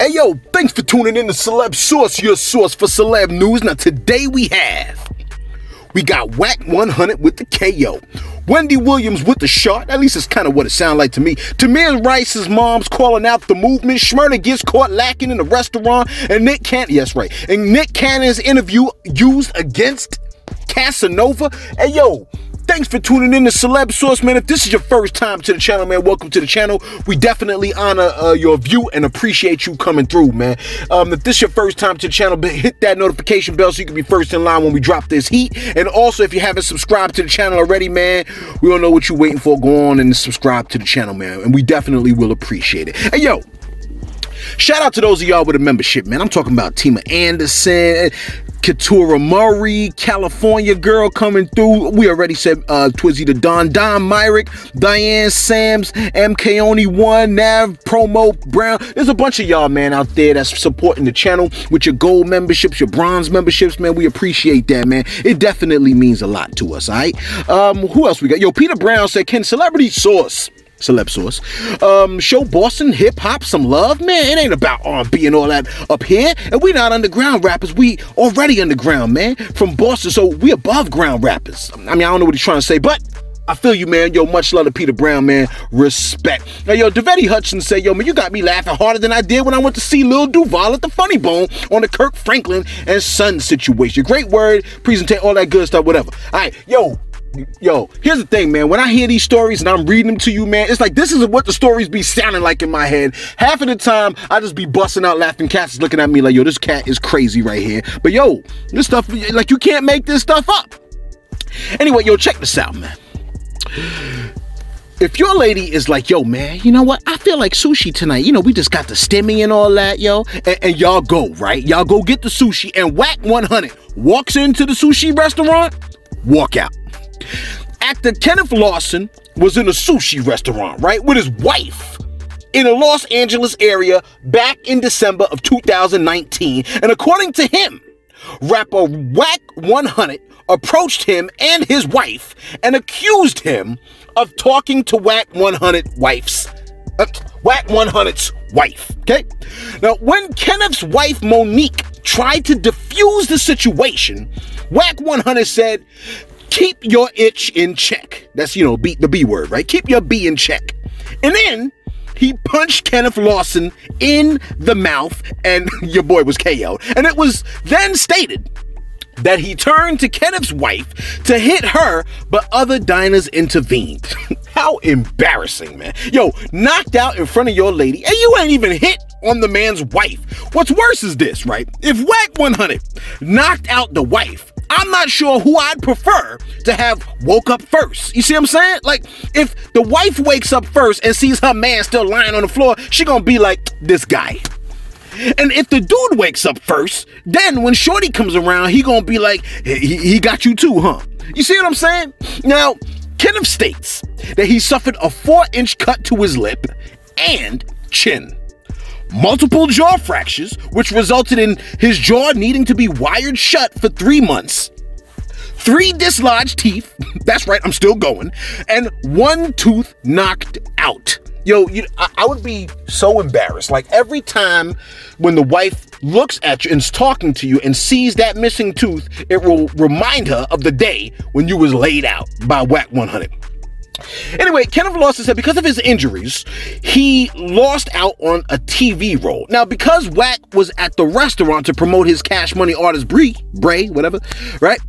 Hey yo, thanks for tuning in to Celebs Source, your source for celeb news. Now today we got Whack 100 with the KO, Wendy Williams with the shot, at least it's kind of what it sounded like to me. Tamir Rice's mom's calling out the movement, Shmurda gets caught lacking in the restaurant, and Nick Cannon's interview used against Casanova. Hey yo, thanks for tuning in to Celebs Source, man. If this is your first time to the channel, man, welcome to the channel. We definitely honor your view and appreciate you coming through, man. If this is your first time to the channel, hit that notification bell so you can be first in line when we drop this heat. And also, if you haven't subscribed to the channel already, man, we don't know what you're waiting for. Go on and subscribe to the channel, man, and we definitely will appreciate it. Hey, yo, shout out to those of y'all with a membership, man. I'm talking about Tima Anderson, Katura Murray, California girl coming through. We already said Twizzy the Don Myrick, Diane Sams, MK Only One, Nav, Promo Brown. There's a bunch of y'all, man, out there that's supporting the channel with your gold memberships, your bronze memberships, man. We appreciate that, man. It definitely means a lot to us, all right? Who else we got? Yo, Peter Brown said, can Celebs Source show Boston hip-hop some love? Man, it ain't about R&B and all that up here, and we not underground rappers. We already underground, man, from Boston, so we above ground rappers. I mean, I don't know what he's trying to say, but I feel you, man. Yo, much love to Peter Brown, man. Respect. Now, yo, Devetti Hudson said, yo, man, you got me laughing harder than I did when I went to see Lil Duval at the Funny Bone on the Kirk Franklin and Son situation. Great word, presentation, all that good stuff, whatever. All right, Yo, here's the thing, man. When I hear these stories and I'm reading them to you, man, it's like this is what the stories be sounding like in my head. Half of the time, I just be busting out laughing. Cats is looking at me like, yo, this cat is crazy right here. But yo, this stuff, like, you can't make this stuff up. Anyway, yo, check this out, man. If your lady is like, yo, man, you know what? I feel like sushi tonight. You know, we just got the stimmy and all that, yo. And y'all go, right? Y'all go get the sushi, and Whack 100 walks into the sushi restaurant, walk out. Actor Kenneth Lawson was in a sushi restaurant, right, with his wife in the Los Angeles area back in December of 2019. And according to him, rapper Whack 100 approached him and his wife and accused him of talking to Whack 100's wife, okay? Now, when Kenneth's wife, Monique, tried to defuse the situation, Whack 100 said, keep your itch in check. That's, you know, the B word, right? Keep your B in check. And then he punched Kenneth Lawson in the mouth, and your boy was KO'd. And it was then stated that he turned to Kenneth's wife to hit her, but other diners intervened. How embarrassing, man. Yo, knocked out in front of your lady, and you ain't even hit on the man's wife. What's worse is this, right? If Whack 100 knocked out the wife, I'm not sure who I'd prefer to have woke up first. You see what I'm saying? Like, if the wife wakes up first and sees her man still lying on the floor, she gonna be like, this guy. And if the dude wakes up first, then when Shorty comes around, he gonna be like, he got you too, huh? You see what I'm saying? Now, Kenneth states that he suffered a 4-inch cut to his lip and chin, multiple jaw fractures, which resulted in his jaw needing to be wired shut for 3 months, 3 dislodged teeth, that's right, I'm still going, and 1 tooth knocked out. Yo, I would be so embarrassed. Like, every time when the wife looks at you and is talking to you and sees that missing tooth, it will remind her of the day when you was laid out by Whack 100. Anyway, Kenneth Lawson said because of his injuries, he lost out on a TV role. Now, because Whack was at the restaurant to promote his Cash Money artist Bray, whatever, right?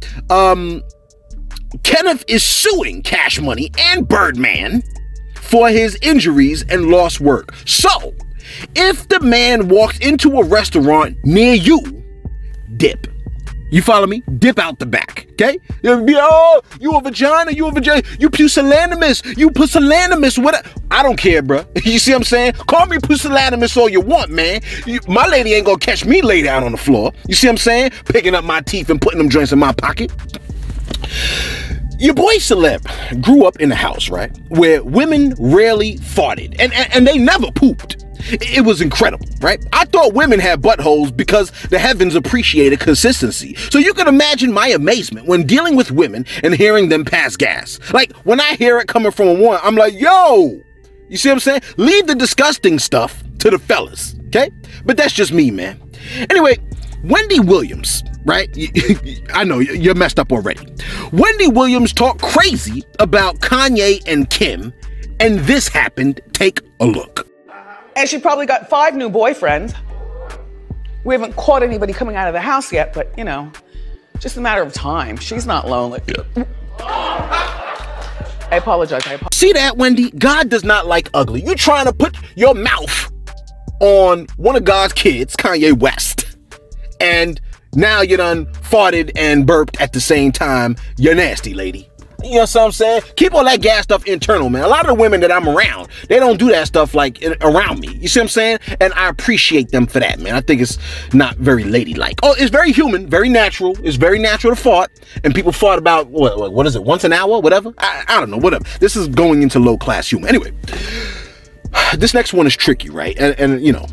Kenneth is suing Cash Money and Birdman for his injuries and lost work. So, if the man walks into a restaurant near you, dip. You follow me? Dip out the back, okay? Oh, you a vagina, you pusillanimous, whatever. I don't care, bro. You see what I'm saying? Call me pusillanimous all you want, man. My lady ain't gonna catch me lay down on the floor. You see what I'm saying? Picking up my teeth and putting them joints in my pocket. Your boy Celeb grew up in a house, right, where women rarely farted, and they never pooped. It was incredible, right? I thought women had buttholes because the heavens appreciated consistency. So you can imagine my amazement when dealing with women and hearing them pass gas. Like, when I hear it coming from a woman, I'm like, yo, you see what I'm saying? Leave the disgusting stuff to the fellas. okay? But that's just me, man. Anyway, Wendy Williams, right? I know, you're messed up already. Wendy Williams talked crazy about Kanye and Kim, and this happened. Take a look. And she probably got 5 new boyfriends. We haven't caught anybody coming out of the house yet, but you know, just a matter of time. She's not lonely. I apologize. See that, Wendy? God does not like ugly. You're trying to put your mouth on one of God's kids, Kanye West, and now you done farted and burped at the same time. You're nasty, lady. You know what I'm saying? Keep all that gas stuff internal, man. A lot of the women that I'm around, they don't do that stuff like around me. You see what I'm saying? And I appreciate them for that, man. I think it's not very ladylike. Oh, it's very human, very natural. It's very natural to fart. And people fart about, what is it, once an hour, whatever? I don't know, whatever. This is going into low-class humor. Anyway, this next one is tricky, right? And you know,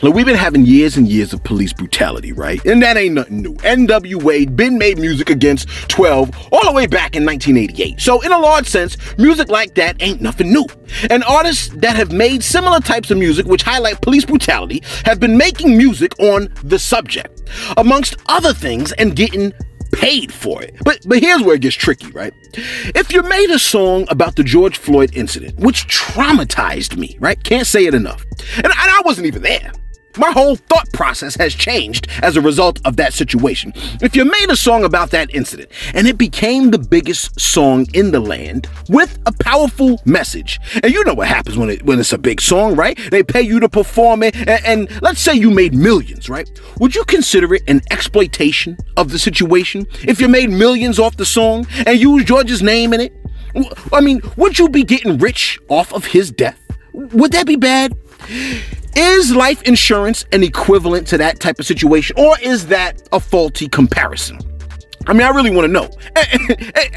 look, we've been having years and years of police brutality, right? And that ain't nothing new. NWA been made music against 12 all the way back in 1988. So in a large sense, music like that ain't nothing new. And artists that have made similar types of music which highlight police brutality have been making music on the subject, amongst other things, and getting paid for it. But here's where it gets tricky, right? If you made a song about the George Floyd incident, which traumatized me, right? Can't say it enough. And I wasn't even there. My whole thought process has changed as a result of that situation. If you made a song about that incident and it became the biggest song in the land with a powerful message, and you know what happens when it's a big song, right? They pay you to perform it, and let's say you made millions, right? Would you consider it an exploitation of the situation if you made millions off the song and used George's name in it? I mean, would you be getting rich off of his death? Would that be bad? Is life insurance an equivalent to that type of situation, or is that a faulty comparison? I mean, I really want to know.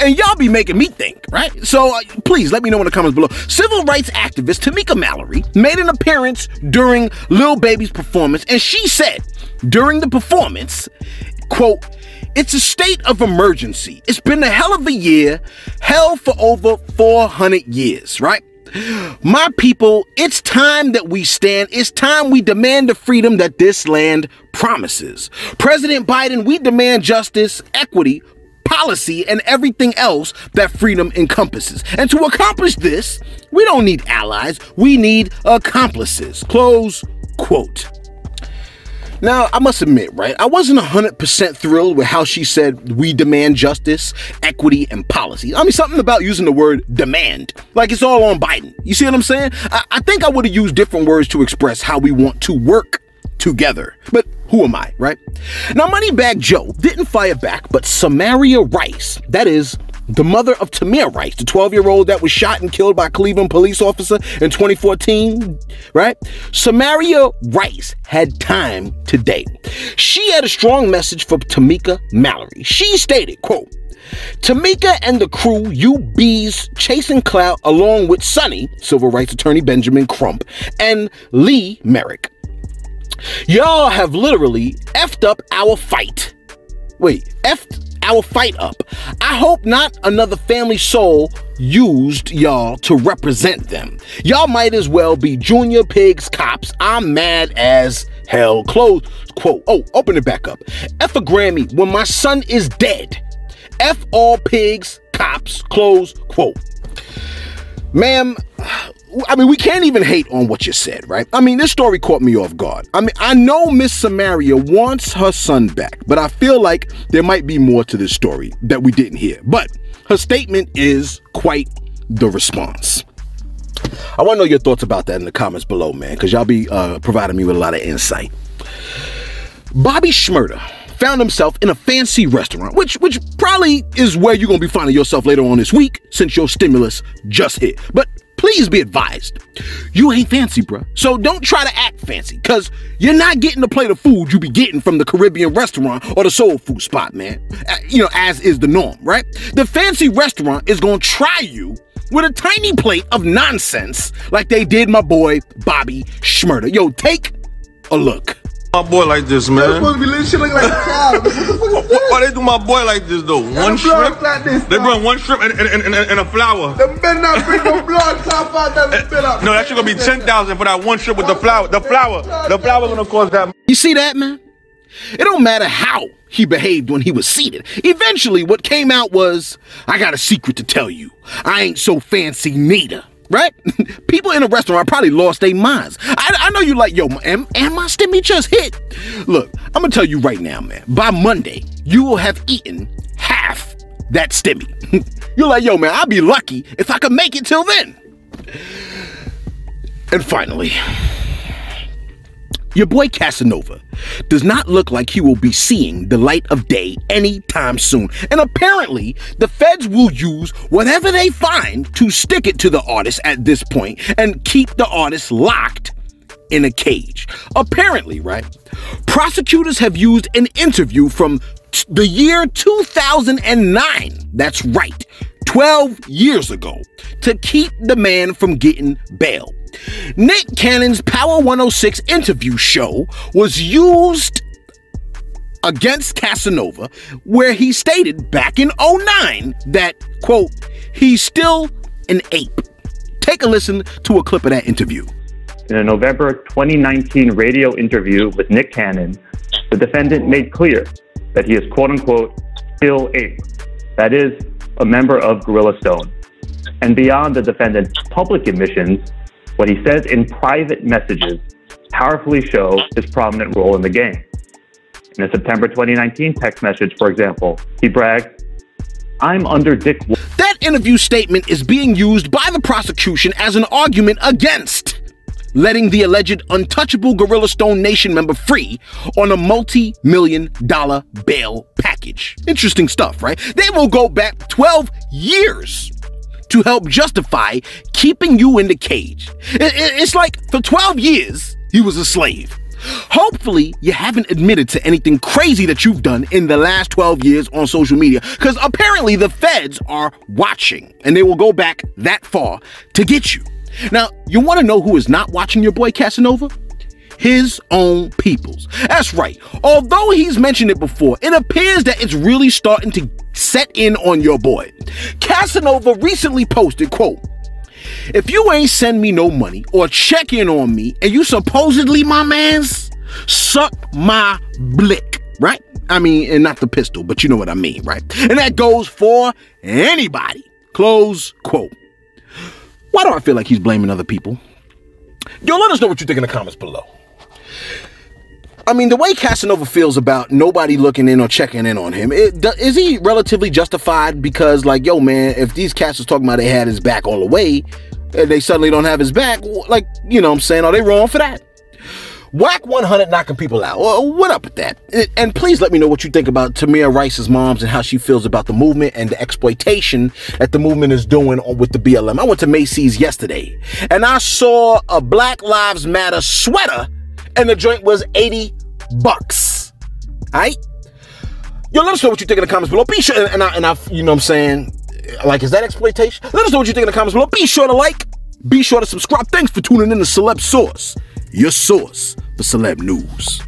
And y'all be making me think, right? So please let me know in the comments below. Civil rights activist Tamika Mallory made an appearance during Lil Baby's performance, and she said during the performance, quote, "It's a state of emergency. It's been a hell of a year, hell for over 400 years, right? My people, it's time that we stand. It's time we demand the freedom that this land promises. President Biden, we demand justice, equity, policy, and everything else that freedom encompasses. And to accomplish this, we don't need allies. We need accomplices." Close quote. Now, I must admit, right, I wasn't 100% thrilled with how she said we demand justice, equity, and policy. I mean, something about using the word demand, like it's all on Biden. You see what I'm saying? I think I would have used different words to express how we want to work together. But who am I, right? Now, Moneybag Joe didn't fire back, but Samaria Rice, that is the mother of Tamir Rice, the 12-year-old that was shot and killed by a Cleveland police officer in 2014, right? Samaria Rice had time today. She had a strong message for Tamika Mallory. She stated, quote, "Tamika and the crew, you bees chasing clout along with Sonny, civil rights attorney Benjamin Crump, and Lee Merrick. Y'all have literally effed up our fight. Effed our fight up. I hope not another family soul used y'all to represent them. Y'all might as well be junior pigs cops. I'm mad as hell." Close quote. Oh, open it back up. F a Grammy when my son is dead. F all pigs cops. Close quote. Ma'am, I mean, we can't even hate on what you said, right? I mean, this story caught me off guard. I mean, I know Miss Samaria wants her son back, but I feel like there might be more to this story that we didn't hear. But her statement is quite the response. I want to know your thoughts about that in the comments below, man, because y'all be providing me with a lot of insight. Bobby Shmurda found himself in a fancy restaurant, which probably is where you're going to be finding yourself later on this week since your stimulus just hit. But please be advised, you ain't fancy, bruh. So don't try to act fancy, because you're not getting the plate of food you be getting from the Caribbean restaurant or the soul food spot, man. You know, as is the norm, right? The fancy restaurant is going to try you with a tiny plate of nonsense like they did my boy Bobby Shmurda. Yo, take a look. My boy like this, man. You're supposed to be letting shit look like a child. What the fuck is this? Why they do my boy like this though? One shrimp? Like this, they bring one shrimp and a flour. Them better not bring no blood clot out that fill up. No, that shit gonna be 10,000 for that one shrimp with the flour. The flour gonna cost that. You see that, man? It don't matter how he behaved when he was seated. Eventually, what came out was, I got a secret to tell you. I ain't so fancy neither. Right? People in a restaurant probably lost their minds. I know you like, yo, am my stimmy just hit? Look, I'm gonna tell you right now, man. By Monday, you will have eaten half that stimmy. You're like, yo, man, I'll be lucky if I can make it till then. And finally, your boy Casanova does not look like he will be seeing the light of day anytime soon. And apparently, the feds will use whatever they find to stick it to the artist at this point and keep the artist locked in a cage. Apparently, right? Prosecutors have used an interview from the year 2009. That's right, 12 years ago, to keep the man from getting bail. Nick Cannon's Power 106 interview show was used against Casanova, where he stated back in 2009 that, quote, he's still an ape. Take a listen to a clip of that interview. In a November 2019 radio interview with Nick Cannon, the defendant made clear that he is, quote unquote, still ape. That is, a member of Gorilla Stone. And beyond the defendant's public admissions, what he says in private messages powerfully show his prominent role in the gang. In a September 2019 text message, for example, he bragged, "I'm under Dick." That interview statement is being used by the prosecution as an argument against letting the alleged untouchable Gorilla Stone Nation member free on a multi-million-dollar bail package. Interesting stuff, right? They will go back 12 years to help justify keeping you in the cage. It's like for 12 years, he was a slave. Hopefully, you haven't admitted to anything crazy that you've done in the last 12 years on social media, because apparently the feds are watching, and they will go back that far to get you. Now, you want to know who is not watching your boy Casanova? His own peoples. That's right. Although he's mentioned it before, it appears that it's really starting to set in on your boy. Casanova recently posted, quote, "If you ain't send me no money or check in on me and you supposedly my mans, suck my blick," right? I mean, and not the pistol, but you know what I mean, right? And that goes for anybody. Close quote. Why do I feel like he's blaming other people? Yo, let us know what you think in the comments below. I mean, the way Casanova feels about nobody looking in or checking in on him, is he relatively justified? Because, like, yo, man, if these cats was talking about they had his back all the way, and they suddenly don't have his back, like, you know what I'm saying, are they wrong for that? Whack 100 knocking people out. Well, what up with that? And please let me know what you think about Tamir Rice's moms and how she feels about the movement and the exploitation that the movement is doing with the BLM. I went to Macy's yesterday, and I saw a Black Lives Matter sweater, and the joint was $80. Alright? Yo, let us know what you think in the comments below. Be sure, and I, you know what I'm saying? Like, is that exploitation? Let us know what you think in the comments below. Be sure to like, be sure to subscribe. Thanks for tuning in to Celebs Source, your source for celeb news.